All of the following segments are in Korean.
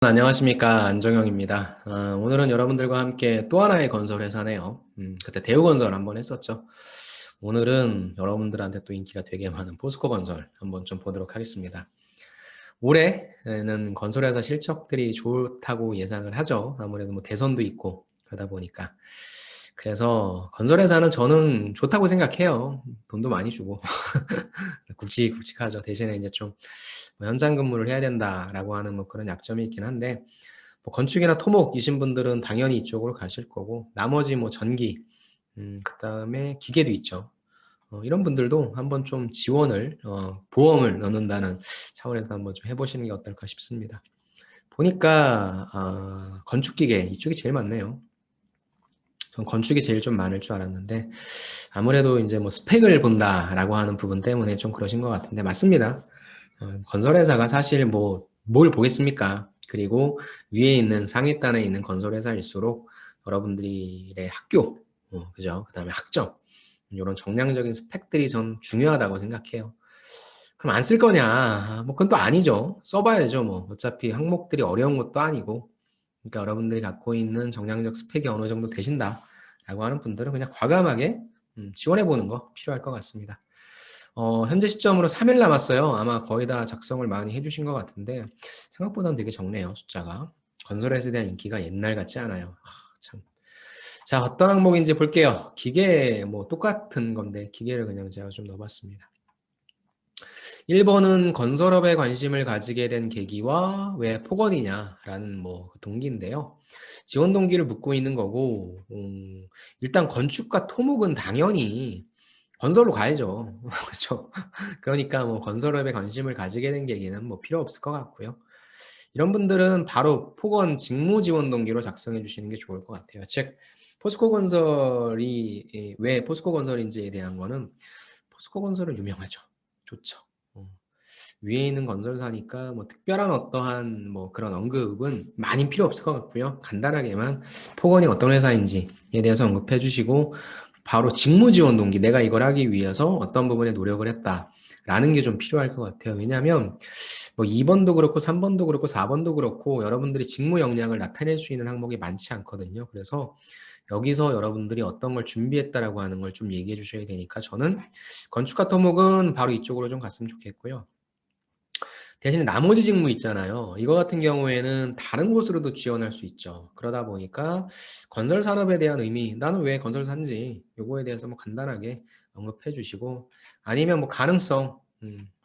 안녕하십니까, 안정영입니다. 오늘은 여러분들과 함께 또 하나의 건설 회사네요. 그때 대우건설 한번 했었죠. 오늘은 여러분들한테 또 인기가 되게 많은 포스코건설 한번 좀 보도록 하겠습니다. 올해는 건설회사 실적들이 좋다고 예상을 하죠. 아무래도 뭐 대선도 있고 그러다 보니까. 그래서 건설회사는 저는 좋다고 생각해요. 돈도 많이 주고 굵직굵직하죠. 대신에 이제 좀 현장 근무를 해야 된다라고 하는 뭐 그런 약점이 있긴 한데, 뭐 건축이나 토목이신 분들은 당연히 이쪽으로 가실 거고, 나머지 뭐 전기, 그다음에 기계도 있죠. 이런 분들도 한번 좀 지원을, 보험을 넣는다는 차원에서 한번 좀 해보시는 게 어떨까 싶습니다. 보니까 건축기계 이쪽이 제일 많네요. 전 건축이 제일 좀 많을 줄 알았는데, 아무래도 이제 뭐 스펙을 본다라고 하는 부분 때문에 좀 그러신 것 같은데, 맞습니다. 건설회사가 사실 뭐 뭘 보겠습니까? 그리고 위에 있는 상위단에 있는 건설회사일수록 여러분들의 학교, 그죠? 그 다음에 학점, 이런 정량적인 스펙들이 전 중요하다고 생각해요. 그럼 안 쓸 거냐? 뭐 그건 또 아니죠. 써봐야죠. 뭐 어차피 항목들이 어려운 것도 아니고, 그러니까 여러분들이 갖고 있는 정량적 스펙이 어느 정도 되신다라고 하는 분들은 그냥 과감하게 지원해 보는 거 필요할 것 같습니다. 현재 시점으로 3일 남았어요. 아마 거의 다 작성을 많이 해주신 것 같은데 생각보다는 되게 적네요. 숫자가. 건설회사에 대한 인기가 옛날 같지 않아요. 참. 자, 어떤 항목인지 볼게요. 기계 뭐 똑같은 건데 기계를 그냥 제가 좀 넣어봤습니다. 1번은 건설업에 관심을 가지게 된 계기와 왜 폭언이냐라는 뭐 동기인데요. 지원 동기를 묻고 있는 거고, 일단 건축과 토목은 당연히 건설로 가야죠. 그렇죠? 그러니까 뭐 건설업에 관심을 가지게 된 계기는 뭐 필요 없을 것 같고요. 이런 분들은 바로 폭언 직무 지원 동기로 작성해 주시는 게 좋을 것 같아요. 즉, 포스코 건설이 왜 포스코 건설인지에 대한 거는 포스코 건설은 유명하죠. 좋죠. 어. 위에 있는 건설사니까 뭐 특별한 어떠한 뭐 그런 언급은 많이 필요 없을 것 같고요. 간단하게만 폭언이 어떤 회사인지에 대해서 언급해 주시고 바로 직무 지원 동기, 내가 이걸 하기 위해서 어떤 부분에 노력을 했다라는 게 좀 필요할 것 같아요. 왜냐하면 뭐 2번도 그렇고 3번도 그렇고 4번도 그렇고 여러분들이 직무 역량을 나타낼 수 있는 항목이 많지 않거든요. 그래서 여기서 여러분들이 어떤 걸 준비했다라고 하는 걸 좀 얘기해 주셔야 되니까 저는 건축가 토목은 바로 이쪽으로 좀 갔으면 좋겠고요. 대신에 나머지 직무 있잖아요. 이거 같은 경우에는 다른 곳으로도 지원할 수 있죠. 그러다 보니까 건설 산업에 대한 의미, 나는 왜 건설사인지 요거에 대해서 뭐 간단하게 언급해 주시고 아니면 뭐 가능성,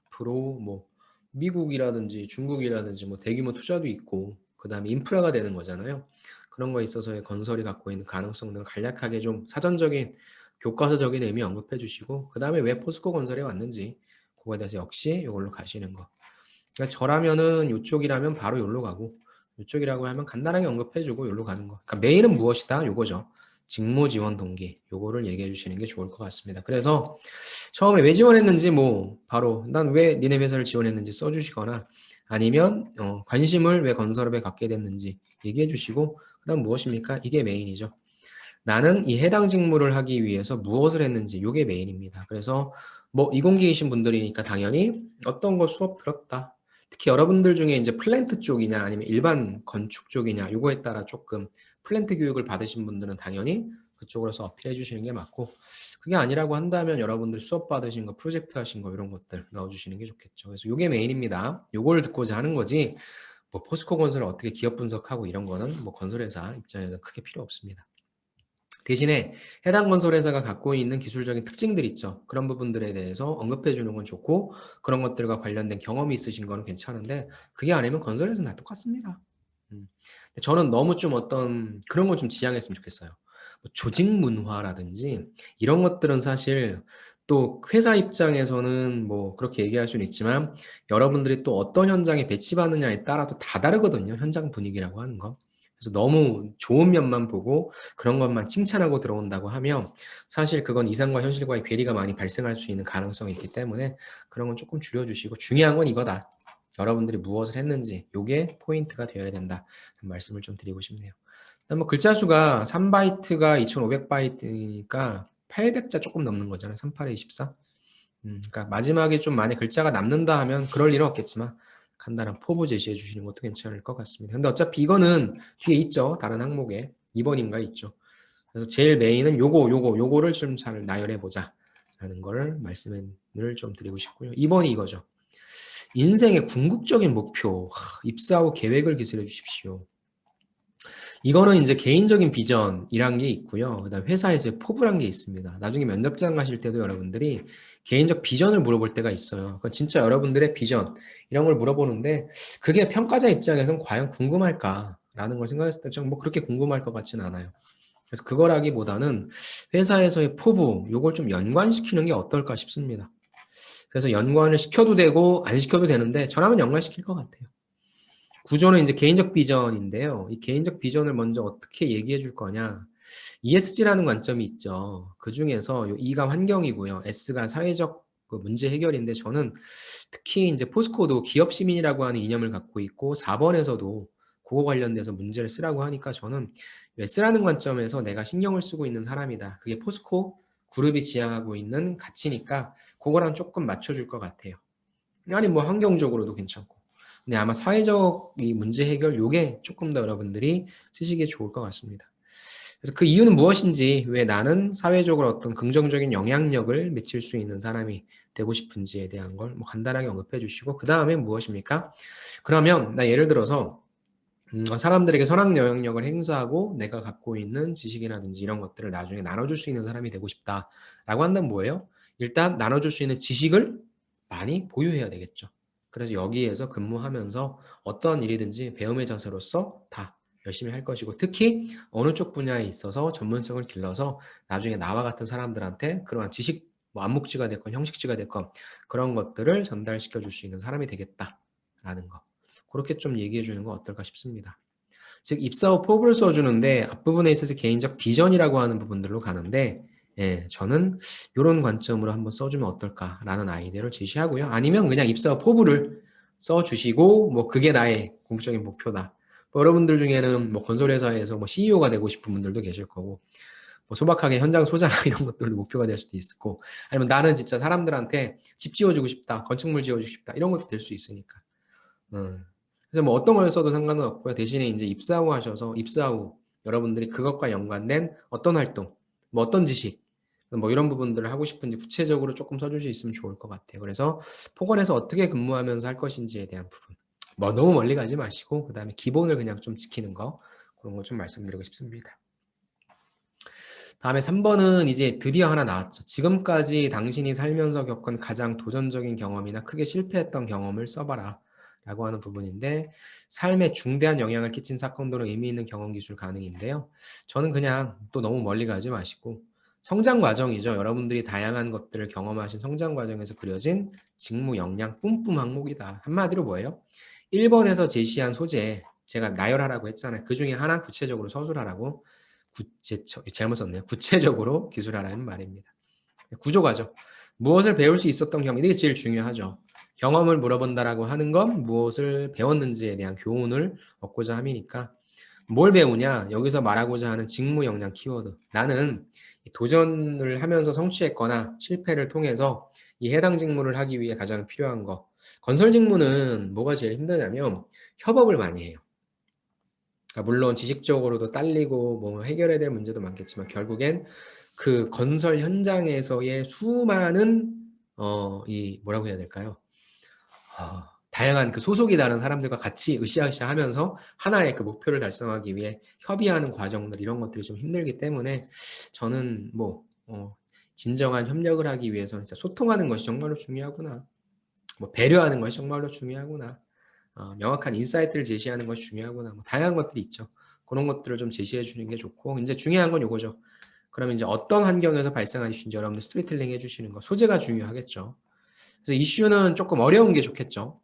앞으로 뭐 미국이라든지 중국이라든지 뭐 대규모 투자도 있고 그다음에 인프라가 되는 거잖아요. 그런 거에 있어서의 건설이 갖고 있는 가능성들을 간략하게 좀 사전적인 교과서적인 의미 언급해 주시고 그다음에 왜 포스코 건설에 왔는지 그거에 대해서 역시 이걸로 가시는 거. 그러니까 저라면은 요쪽이라면 바로 요로 가고 요쪽이라고 하면 간단하게 언급해주고 요로 가는 거. 그러니까 메인은 무엇이다? 요거죠. 직무 지원 동기. 요거를 얘기해 주시는 게 좋을 것 같습니다. 그래서 처음에 왜 지원했는지 뭐 바로 난 왜 니네 회사를 지원했는지 써주시거나 아니면 관심을 왜 건설업에 갖게 됐는지 얘기해 주시고 그다음 무엇입니까? 이게 메인이죠. 나는 이 해당 직무를 하기 위해서 무엇을 했는지 이게 메인입니다. 그래서 뭐 이공계이신 분들이니까 당연히 어떤 거 수업 들었다. 특히 여러분들 중에 이제 플랜트 쪽이냐 아니면 일반 건축 쪽이냐 요거에 따라 조금 플랜트 교육을 받으신 분들은 당연히 그쪽으로서 어필해 주시는 게 맞고 그게 아니라고 한다면 여러분들 수업 받으신 거 프로젝트 하신 거 이런 것들 넣어주시는 게 좋겠죠. 그래서 요게 메인입니다. 요걸 듣고자 하는 거지 뭐 포스코 건설을 어떻게 기업 분석하고 이런 거는 뭐 건설회사 입장에서 크게 필요 없습니다. 대신에 해당 건설회사가 갖고 있는 기술적인 특징들 있죠. 그런 부분들에 대해서 언급해 주는 건 좋고 그런 것들과 관련된 경험이 있으신 거는 괜찮은데 그게 아니면 건설회사는 다 똑같습니다. 저는 너무 좀 어떤 그런 건 좀 지양했으면 좋겠어요. 뭐 조직 문화라든지 이런 것들은 사실 또 회사 입장에서는 뭐 그렇게 얘기할 수는 있지만 여러분들이 또 어떤 현장에 배치받느냐에 따라 또 다 다르거든요. 현장 분위기라고 하는 거. 그래서 너무 좋은 면만 보고 그런 것만 칭찬하고 들어온다고 하면 사실 그건 이상과 현실과의 괴리가 많이 발생할 수 있는 가능성이 있기 때문에 그런 건 조금 줄여주시고 중요한 건 이거다. 여러분들이 무엇을 했는지 이게 포인트가 되어야 된다. 말씀을 좀 드리고 싶네요. 뭐 글자 수가 3바이트가 2500바이트니까 800자 조금 넘는 거잖아요. 38에 24. 그러니까 마지막에 좀 만약 글자가 남는다 하면 그럴 일은 없겠지만 간단한 포부 제시해 주시는 것도 괜찮을 것 같습니다. 근데 어차피 이거는 뒤에 있죠. 다른 항목에 2번인가 있죠. 그래서 제일 메인은 요거를 좀 잘 나열해 보자 라는 걸 말씀을 좀 드리고 싶고요. 2번이 이거죠. 인생의 궁극적인 목표, 입사 후 계획을 기술해 주십시오. 이거는 이제 개인적인 비전이란 게 있고요. 그다음 회사에서의 포부란 게 있습니다. 나중에 면접장 가실 때도 여러분들이 개인적 비전을 물어볼 때가 있어요. 그러니까 진짜 여러분들의 비전 이런 걸 물어보는데 그게 평가자 입장에선 과연 궁금할까라는 걸 생각했을 때 좀 뭐 그렇게 궁금할 것 같지는 않아요. 그래서 그거라기보다는 회사에서의 포부 요걸 좀 연관시키는 게 어떨까 싶습니다. 그래서 연관을 시켜도 되고 안 시켜도 되는데 저라면 연관시킬 것 같아요. 구조는 이제 개인적 비전인데요. 이 개인적 비전을 먼저 어떻게 얘기해 줄 거냐. ESG라는 관점이 있죠. 그 중에서 E가 환경이고요. S가 사회적 그 문제 해결인데 저는 특히 이제 포스코도 기업 시민이라고 하는 이념을 갖고 있고 4번에서도 그거 관련돼서 문제를 쓰라고 하니까 저는 S라는 관점에서 내가 신경을 쓰고 있는 사람이다. 그게 포스코 그룹이 지향하고 있는 가치니까 그거랑 조금 맞춰줄 것 같아요. 아니 뭐 환경적으로도 괜찮고. 근데 아마 사회적 이 문제 해결 요게 조금 더 여러분들이 쓰시기에 좋을 것 같습니다. 그래서 그 이유는 무엇인지, 왜 나는 사회적으로 어떤 긍정적인 영향력을 미칠 수 있는 사람이 되고 싶은지에 대한 걸 뭐 간단하게 언급해 주시고, 그 다음에 무엇입니까? 그러면 나 예를 들어서 사람들에게 선한 영향력을 행사하고 내가 갖고 있는 지식이라든지 이런 것들을 나중에 나눠줄 수 있는 사람이 되고 싶다라고 한다면 뭐예요? 일단 나눠줄 수 있는 지식을 많이 보유해야 되겠죠. 그래서 여기에서 근무하면서 어떤 일이든지 배움의 자세로서 다 열심히 할 것이고, 특히 어느 쪽 분야에 있어서 전문성을 길러서 나중에 나와 같은 사람들한테 그러한 지식, 뭐 안목지가 됐건 형식지가 됐건 그런 것들을 전달시켜 줄 수 있는 사람이 되겠다라는 거. 그렇게 좀 얘기해 주는 건 어떨까 싶습니다. 즉 입사 후 포부를 써주는데 앞부분에 있어서 개인적 비전이라고 하는 부분들로 가는데, 예, 저는 이런 관점으로 한번 써주면 어떨까라는 아이디어를 제시하고요. 아니면 그냥 입사 후 포부를 써주시고 뭐 그게 나의 궁극적인 목표다. 뭐 여러분들 중에는 뭐 건설회사에서 뭐 CEO가 되고 싶은 분들도 계실 거고, 뭐 소박하게 현장 소장 이런 것들도 목표가 될 수도 있고, 아니면 나는 진짜 사람들한테 집 지어주고 싶다, 건축물 지어주고 싶다 이런 것도 될 수 있으니까. 그래서 뭐 어떤 걸 써도 상관은 없고요. 대신에 이제 입사 후 하셔서 입사 후 여러분들이 그것과 연관된 어떤 활동, 뭐 어떤 지식, 뭐 이런 부분들을 하고 싶은지 구체적으로 조금 써줄 수 있으면 좋을 것 같아요. 그래서 포건에서 어떻게 근무하면서 할 것인지에 대한 부분. 뭐 너무 멀리 가지 마시고 그다음에 기본을 그냥 좀 지키는 거, 그런 거 좀 말씀드리고 싶습니다. 다음에 3번은 이제 드디어 하나 나왔죠. 지금까지 당신이 살면서 겪은 가장 도전적인 경험이나 크게 실패했던 경험을 써봐라 라고 하는 부분인데, 삶에 중대한 영향을 끼친 사건으로 의미 있는 경험 기술 가능인데요. 저는 그냥 또 너무 멀리 가지 마시고 성장 과정이죠. 여러분들이 다양한 것들을 경험하신 성장 과정에서 그려진 직무 역량 뿜뿜 항목이다. 한마디로 뭐예요? 1번에서 제시한 소재, 제가 나열하라고 했잖아요. 그 중에 하나 구체적으로 서술하라고, 잘못 썼네요. 구체적으로 기술하라는 말입니다. 구조가죠. 무엇을 배울 수 있었던 경험, 이게 제일 중요하죠. 경험을 물어본다라고 하는 건 무엇을 배웠는지에 대한 교훈을 얻고자 함이니까, 뭘 배우냐? 여기서 말하고자 하는 직무 역량 키워드. 나는 도전을 하면서 성취했거나 실패를 통해서 이 해당 직무를 하기 위해 가장 필요한 거. 건설 직무는 뭐가 제일 힘드냐면 협업을 많이 해요. 물론 지식적으로도 딸리고 뭐 해결해야 될 문제도 많겠지만 결국엔 그 건설 현장에서의 수많은 이 뭐라고 해야 될까요? 다양한 그 소속이 다른 사람들과 같이 으쌰으쌰 하면서 하나의 그 목표를 달성하기 위해 협의하는 과정들, 이런 것들이 좀 힘들기 때문에 저는 뭐 진정한 협력을 하기 위해서는 진짜 소통하는 것이 정말로 중요하구나. 뭐 배려하는 것이 정말로 중요하구나. 명확한 인사이트를 제시하는 것이 중요하구나. 뭐 다양한 것들이 있죠. 그런 것들을 좀 제시해 주는 게 좋고, 이제 중요한 건 요거죠. 그러면 이제 어떤 환경에서 발생한 이슈인지 여러분들 스토리텔링 해주시는 거, 소재가 중요하겠죠. 그래서 이슈는 조금 어려운 게 좋겠죠.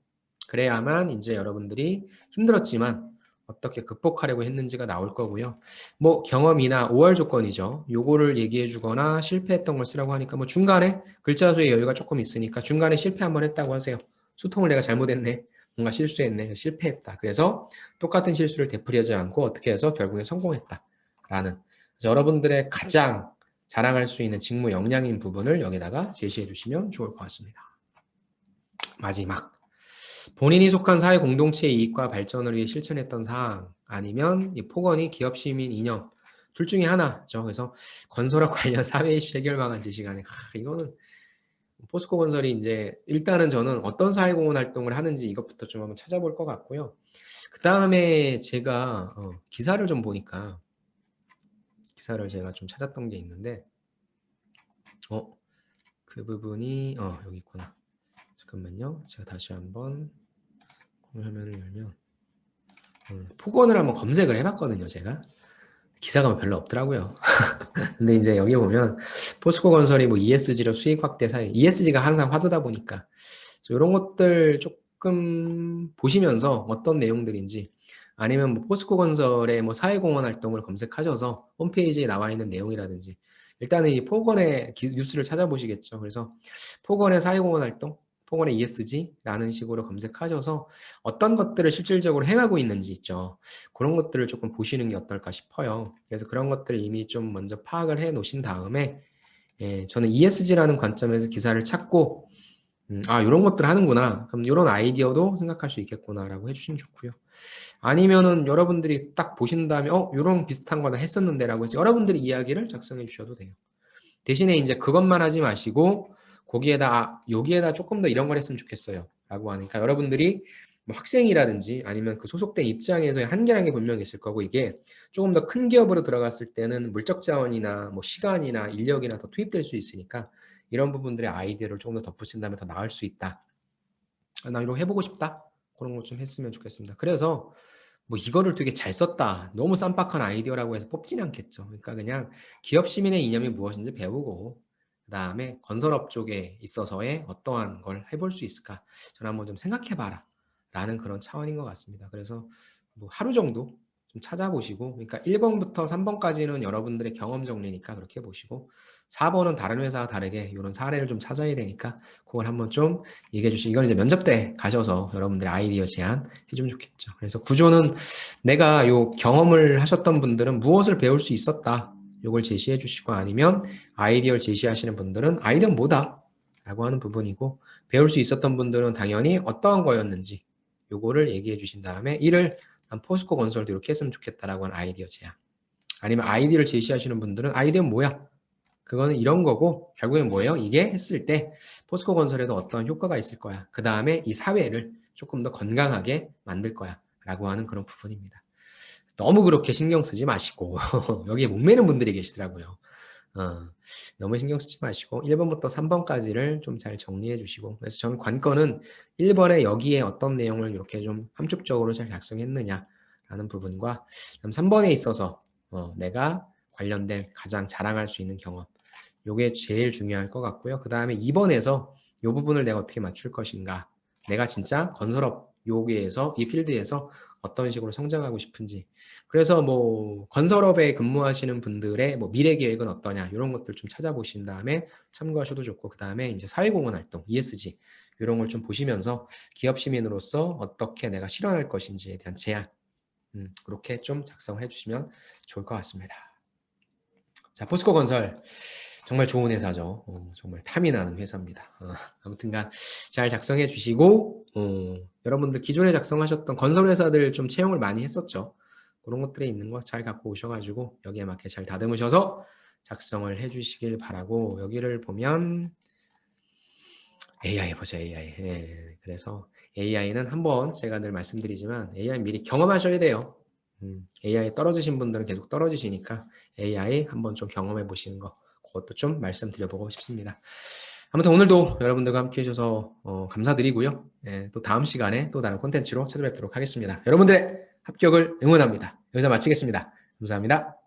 그래야만 이제 여러분들이 힘들었지만 어떻게 극복하려고 했는지가 나올 거고요. 뭐 경험이나 5월 조건이죠. 요거를 얘기해 주거나 실패했던 걸 쓰라고 하니까 뭐 중간에 글자 수의 여유가 조금 있으니까 중간에 실패 한번 했다고 하세요. 소통을 내가 잘못했네. 뭔가 실수했네. 실패했다. 그래서 똑같은 실수를 되풀이하지 않고 어떻게 해서 결국에 성공했다. 라는. 그래서 여러분들의 가장 자랑할 수 있는 직무 역량인 부분을 여기다가 제시해 주시면 좋을 것 같습니다. 마지막. 본인이 속한 사회 공동체의 이익과 발전을 위해 실천했던 사항 아니면 이 폭언이 기업 시민 이념 둘 중에 하나죠. 그래서 건설과 관련 사회 이슈 해결 방안 제시 가능. 이거는 포스코 건설이 이제 일단은 저는 어떤 사회공헌 활동을 하는지 이것부터 좀 한번 찾아볼 것 같고요. 그 다음에 제가 기사를 좀 보니까 기사를 제가 좀 찾았던 게 있는데 그 부분이 여기 있구나. 잠깐만요. 제가 다시 한번 화면을 열면 폭언을 한번 검색을 해봤거든요. 제가 기사가 별로 없더라고요. 근데 이제 여기 보면 포스코 건설이 뭐 ESG로 수익 확대 사회, ESG가 항상 화두다 보니까 이런 것들 조금 보시면서 어떤 내용들인지 아니면 뭐 포스코 건설의 뭐 사회공헌 활동을 검색하셔서 홈페이지에 나와 있는 내용이라든지 일단은 이 폭언의 뉴스를 찾아보시겠죠. 그래서 폭언의 사회공헌 활동, 폭언의 ESG라는 식으로 검색하셔서 어떤 것들을 실질적으로 행하고 있는지 있죠. 그런 것들을 조금 보시는 게 어떨까 싶어요. 그래서 그런 것들을 이미 좀 먼저 파악을 해 놓으신 다음에 저는 ESG라는 관점에서 기사를 찾고 이런 것들 하는구나. 그럼 이런 아이디어도 생각할 수 있겠구나라고 해주시면 좋고요. 아니면은 여러분들이 딱 보신 다음에 이런 비슷한 거나 했었는데라고 해서 여러분들이 이야기를 작성해 주셔도 돼요. 대신에 이제 그것만 하지 마시고 여기에다 조금 더 이런 걸 했으면 좋겠어요. 라고 하니까 여러분들이 뭐 학생이라든지 아니면 그 소속된 입장에서의 한계라는 게 분명히 있을 거고 이게 조금 더 큰 기업으로 들어갔을 때는 물적 자원이나 뭐 시간이나 인력이나 더 투입될 수 있으니까 이런 부분들의 아이디어를 조금 더 덧붙인다면 더 나을 수 있다. 나 이거 해보고 싶다. 그런 거 좀 했으면 좋겠습니다. 그래서 뭐 이거를 되게 잘 썼다. 너무 쌈박한 아이디어라고 해서 뽑지는 않겠죠. 그러니까 그냥 기업 시민의 이념이 무엇인지 배우고 그다음에 건설업 쪽에 있어서의 어떠한 걸 해볼 수 있을까? 저는 한번 좀 생각해봐라. 라는 그런 차원인 것 같습니다. 그래서 뭐 하루 정도 좀 찾아보시고 그러니까 1번부터 3번까지는 여러분들의 경험 정리니까 그렇게 보시고 4번은 다른 회사와 다르게 이런 사례를 좀 찾아야 되니까 그걸 한번 좀 얘기해 주시고 이건 이제 면접 때 가셔서 여러분들의 아이디어 제안 해주면 좋겠죠. 그래서 구조는 내가 요 경험을 하셨던 분들은 무엇을 배울 수 있었다. 요걸 제시해 주시고 아니면 아이디어를 제시하시는 분들은 아이디어는 뭐다? 라고 하는 부분이고 배울 수 있었던 분들은 당연히 어떠한 거였는지 요거를 얘기해 주신 다음에 이를 난 포스코 건설도 이렇게 했으면 좋겠다라고 하는 아이디어 제안 아니면 아이디어를 제시하시는 분들은 아이디어는 뭐야? 그거는 이런 거고 결국엔 뭐예요? 이게 했을 때 포스코 건설에도 어떤 효과가 있을 거야. 그 다음에 이 사회를 조금 더 건강하게 만들 거야. 라고 하는 그런 부분입니다. 너무 그렇게 신경 쓰지 마시고 여기에 목매는 분들이 계시더라고요. 너무 신경 쓰지 마시고 1번부터 3번까지를 좀 잘 정리해 주시고 그래서 저는 관건은 1번에 여기에 어떤 내용을 이렇게 좀 함축적으로 잘 작성했느냐라는 부분과 3번에 있어서 내가 관련된 가장 자랑할 수 있는 경험 요게 제일 중요할 것 같고요. 그 다음에 2번에서 이 부분을 내가 어떻게 맞출 것인가 내가 진짜 건설업 여기에서 이 필드에서 어떤 식으로 성장하고 싶은지 그래서 뭐 건설업에 근무하시는 분들의 뭐 미래 계획은 어떠냐 이런 것들 좀 찾아보신 다음에 참고하셔도 좋고 그 다음에 이제 사회공헌 활동 ESG 이런 걸 좀 보시면서 기업 시민으로서 어떻게 내가 실현할 것인지에 대한 제안 그렇게 좀 작성을 해주시면 좋을 것 같습니다. 자, 포스코 건설 정말 좋은 회사죠. 정말 탐이 나는 회사입니다. 아무튼간 잘 작성해 주시고 여러분들 기존에 작성하셨던 건설 회사들 좀 채용을 많이 했었죠. 그런 것들에 있는 거 잘 갖고 오셔가지고 여기에 맞게 잘 다듬으셔서 작성을 해주시길 바라고 여기를 보면 AI 보죠. AI. 예, 그래서 AI는 한번 제가 늘 말씀드리지만 AI 미리 경험하셔야 돼요. AI 떨어지신 분들은 계속 떨어지시니까 AI 한번 좀 경험해 보시는 거 그것도 좀 말씀드려보고 싶습니다. 아무튼 오늘도 여러분들과 함께 해주셔서 감사드리고요. 예, 또 다음 시간에 또 다른 콘텐츠로 찾아뵙도록 하겠습니다. 여러분들의 합격을 응원합니다. 여기서 마치겠습니다. 감사합니다.